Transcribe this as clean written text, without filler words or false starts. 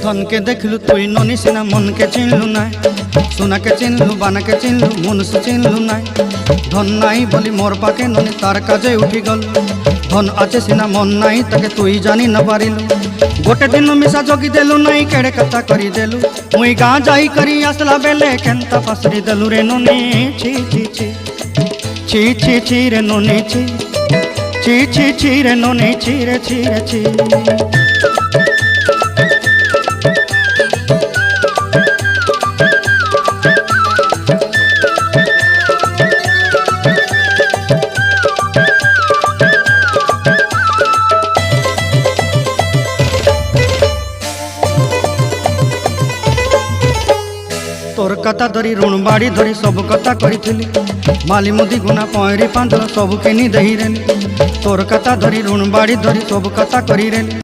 धन के देखलु तुई ननी सिना मन के चिन्हलु ना सोना के चिन्हलु बाना के चिन्हलु मनुष्य चिन्हलु ना धन नाई बोली मोर पाके ननी तार काजे उठी गल धन आचे सिना मन नाई ताके तुई जानी न पारिलु गोटे दिन मिसा जगी देलु नाई केड़े कथा करी देलु मुई गाँ जाई करी आसला बेले केंता फासरी देलु रे ननी छी छी छी छी छी छी रे ननी छी छी छी छी रे ननी छी रे छी रे छी। तोर कथा धरी ऋण बाड़ी धरी सब कथा करी माली मुदी गुना पहरी पांदर सब किनी दही रेली तोर कथा धरी ऋण बाड़ी धरी सब कथा करी रेली।